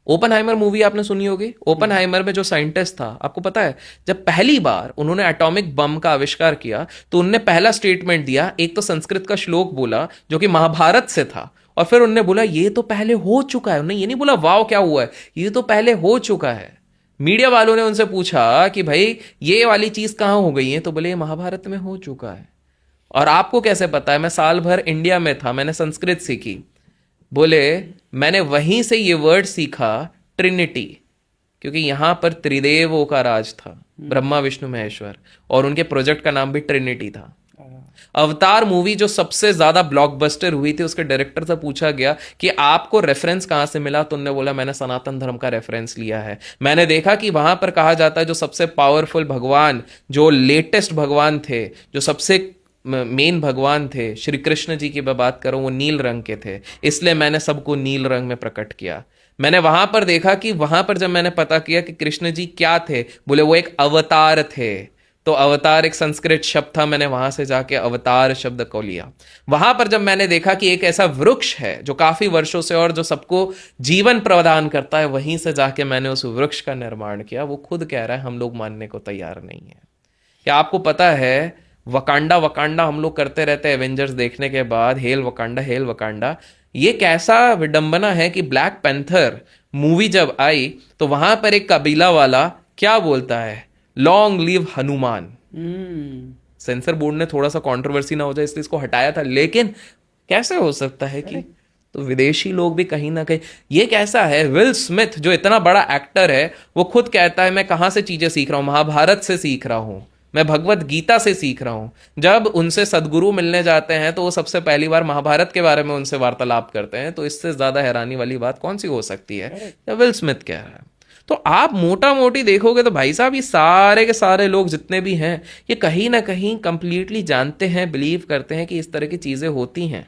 Oppenheimer movie आपने सुनी होगी। ओपनहाइमर में जो साइंटिस्ट था, आपको पता है, जब पहली बार उन्होंने एटॉमिक बम का आविष्कार किया तो उनने पहला स्टेटमेंट दिया, एक तो संस्कृत का श्लोक बोला जो कि महाभारत से था, और फिर उन्होंने बोला ये तो पहले हो चुका है। उन्होंने ये नहीं बोला वाव क्या हुआ है, ये तो पहले हो चुका है। मीडिया वालों ने उनसे पूछा कि भाई ये वाली चीज कहां हो गई है, तो बोले ये महाभारत में हो चुका है। और आपको कैसे पता है? मैं साल भर इंडिया में था, मैंने संस्कृत सीखी। बोले मैंने वहीं से ये वर्ड सीखा, ट्रिनिटी, क्योंकि यहां पर त्रिदेवों का राज था, ब्रह्मा विष्णु महेश्वर, और उनके प्रोजेक्ट का नाम भी ट्रिनिटी था। अवतार मूवी जो सबसे ज्यादा ब्लॉकबस्टर हुई थी, उसके डायरेक्टर से पूछा गया कि आपको रेफरेंस कहां से मिला, तो उन्होंने बोला मैंने सनातन धर्म का रेफरेंस लिया है। मैंने देखा कि वहां पर कहा जाता है जो सबसे पावरफुल भगवान, जो लेटेस्ट भगवान थे, जो सबसे मेन भगवान थे, श्री कृष्ण जी की मैं बात करूं, वो नील रंग के थे, इसलिए मैंने सबको नील रंग में प्रकट किया। मैंने वहां पर देखा कि वहां पर जब मैंने पता किया कि कृष्ण जी क्या थे, बोले वो एक अवतार थे। तो अवतार एक संस्कृत शब्द था, मैंने वहां से जाके अवतार शब्द को लिया। वहां पर जब मैंने देखा कि एक ऐसा वृक्ष है जो काफी वर्षों से और जो सबको जीवन प्रदान करता है, वहीं से जाके मैंने उस वृक्ष का निर्माण किया। वो खुद कह रहा है हम लोग मानने को तैयार नहीं है। क्या आपको पता है वकांडा वकांडा हम लोग करते रहते हैं एवेंजर्स देखने के बाद, हेल वकांडा हेल वकांडा। ये कैसा विडंबना है कि ब्लैक पैंथर मूवी जब आई तो वहां पर एक कबीला वाला क्या बोलता है, long live Hanuman. Sensor board ने थोड़ा सा कंट्रोवर्सी ना हो जाए इसलिए इसको हटाया था, लेकिन कैसे हो सकता है कि तो विदेशी लोग भी कहीं ना कहीं, ये कैसा है, विल स्मिथ जो इतना बड़ा एक्टर है वो खुद कहता है मैं कहां से चीजें सीख रहा हूं, महाभारत से सीख रहा हूं, मैं भगवत गीता से सीख रहा हूं। जब उनसे सदगुरु मिलने जाते हैं तो वो सबसे पहली बार महाभारत के बारे में उनसे वार्तालाप करते हैं, तो इससे ज्यादा हैरानी वाली बात कौन सी हो सकती है? विल स्मिथ कह रहा है। तो आप मोटा मोटी देखोगे तो भाई साहब ये सारे के सारे लोग जितने भी हैं, ये कहीं ना कहीं कंप्लीटली जानते हैं, बिलीव करते हैं कि इस तरह की चीजें होती हैं।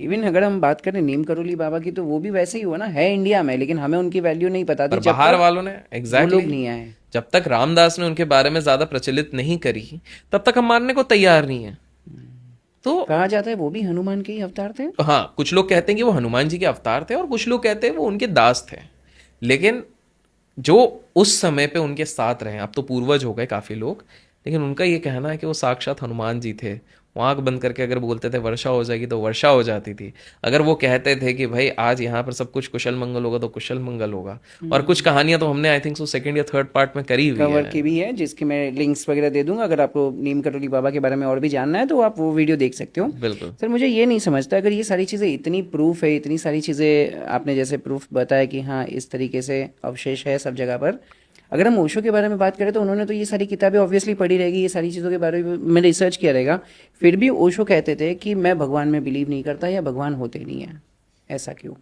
इवन अगर हम बात करें नीम करोली बाबा की, तो वो भी वैसे ही हुआ ना, है इंडिया में, लेकिन हमें उनकी वैल्यू नहीं पता थी पर जब बाहर तक वालों ने वो लोग नहीं आए। जब तक रामदास ने उनके बारे में ज्यादा प्रचलित नहीं करी, तब तक हम मानने को तैयार नहीं है। तो कहा जाता है वो भी हनुमान के ही अवतार थे। हाँ, कुछ लोग कहते हैं कि वो हनुमान जी के अवतार थे और कुछ लोग कहते हैं वो उनके दास थे। लेकिन जो उस समय पे उनके साथ रहे, अब तो पूर्वज हो गए काफी लोग, लेकिन उनका ये कहना है कि वो साक्षात हनुमान जी थे। वो आंख बंद करके अगर बोलते थे वर्षा हो जाएगी तो वर्षा हो जाती थी। अगर वो कहते थे कि भाई आज यहाँ पर सब कुछ कुशल मंगल होगा तो कुशल मंगल होगा। और कुछ कहानियां तो हमने आई थिंक सो सेकंड या थर्ड पार्ट में करी हुई कवर है। की भी है, जिसकी मैं लिंक्स वगैरह दे दूंगा। अगर आपको नीम करोली बाबा के बारे में और भी जानना है तो आप वो वीडियो देख सकते हो। बिल्कुल। सर मुझे ये नहीं समझता, अगर ये सारी चीज़ें इतनी प्रूफ है, इतनी सारी चीज़ें आपने जैसे प्रूफ बताया कि हाँ इस तरीके से अवशेष है सब जगह पर, अगर हम ओशो के बारे में बात करें तो उन्होंने तो ये सारी किताबें ऑब्वियसली पढ़ी रहेगी, ये सारी चीज़ों के बारे में रिसर्च किया रहेगा, फिर भी ओशो कहते थे कि मैं भगवान में बिलीव नहीं करता या भगवान होते नहीं है। ऐसा क्यों?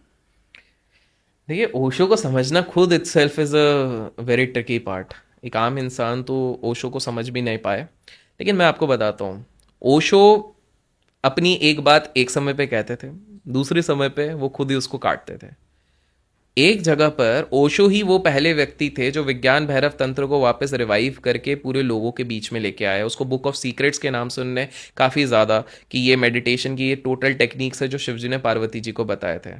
देखिए, ओशो को समझना खुद itself is a very tricky part. एक आम इंसान तो ओशो को समझ भी नहीं पाए। लेकिन मैं आपको बताता हूँ, ओशो अपनी एक बात एक समय पे कहते थे, दूसरे समय पे वो खुद ही उसको काटते थे। एक जगह पर ओशो ही वो पहले व्यक्ति थे जो विज्ञान भैरव तंत्र को वापस रिवाइव करके पूरे लोगों के बीच में लेके आए। उसको बुक ऑफ सीक्रेट्स के नाम से उनने काफ़ी ज़्यादा कि ये मेडिटेशन की ये टोटल टेक्निक्स है जो शिवजी ने पार्वती जी को बताए थे।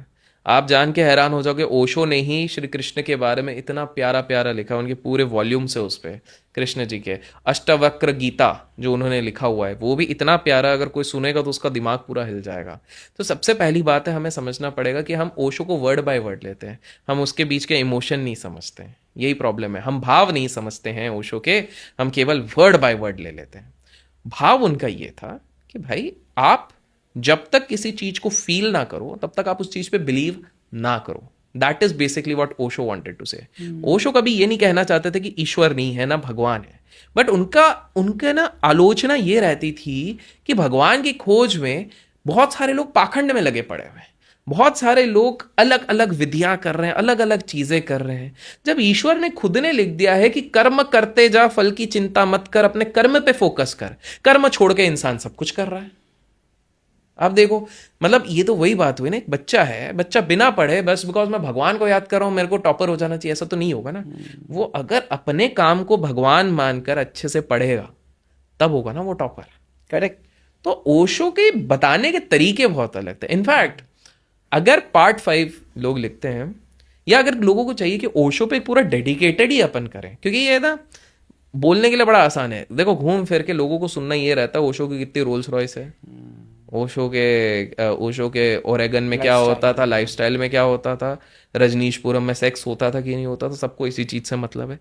आप जान के हैरान हो जाओगे, ओशो ने ही श्री कृष्ण के बारे में इतना प्यारा प्यारा लिखा, उनके पूरे वॉल्यूम से उस पर कृष्ण जी के अष्टवक्र गीता जो उन्होंने लिखा हुआ है वो भी इतना प्यारा, अगर कोई सुनेगा तो उसका दिमाग पूरा हिल जाएगा। तो सबसे पहली बात है, हमें समझना पड़ेगा कि हम ओशो को वर्ड बाय वर्ड लेते हैं, हम उसके बीच के इमोशन नहीं समझते हैं। यही प्रॉब्लम है, हम भाव नहीं समझते हैं ओशो के, हम केवल वर्ड बाय वर्ड ले लेते हैं। भाव उनका ये था कि भाई आप जब तक किसी चीज को फील ना करो तब तक आप उस चीज पे बिलीव ना करो। That is basically what Osho wanted to say. Osho कभी ये नहीं कहना चाहते थे कि ईश्वर नहीं है ना भगवान है, बट उनका ना आलोचना ये रहती थी कि भगवान की खोज में बहुत सारे लोग पाखंड में लगे पड़े हुए हैं, बहुत सारे लोग अलग अलग विधियां कर रहे हैं, अलग अलग चीजें कर रहे हैं। जब ईश्वर ने खुद ने लिख दिया है कि कर्म करते जा, फल की चिंता मत कर, अपने कर्म पे फोकस कर, कर्म छोड़ के इंसान सब कुछ कर रहा है। आप देखो, मतलब ये तो वही बात हुई ना, एक बच्चा है, बच्चा बिना पढ़े बस बिकॉज मैं भगवान को याद कर रहा हूं मेरे को टॉपर हो जाना चाहिए, ऐसा तो नहीं होगा ना। वो अगर अपने काम को भगवान मानकर अच्छे से पढ़ेगा तब होगा ना वो टॉपर। करेक्ट। तो ओशो के बताने के तरीके बहुत अलग थे। इनफैक्ट अगर पार्ट 5 लोग लिखते हैं, या अगर लोगों को चाहिए कि ओशो पे पूरा डेडिकेटेड ही अपन करें, क्योंकि ये ना बोलने के लिए बड़ा आसान है, देखो घूम फिर के लोगों को सुनना ये रहता है ओशो की कितनी रोल्स रॉयस है, ओशो के ओरेगन में क्या होता था, लाइफस्टाइल में क्या होता था, रजनीशपुरम में सेक्स होता था कि नहीं होता था, सबको इसी चीज से मतलब है।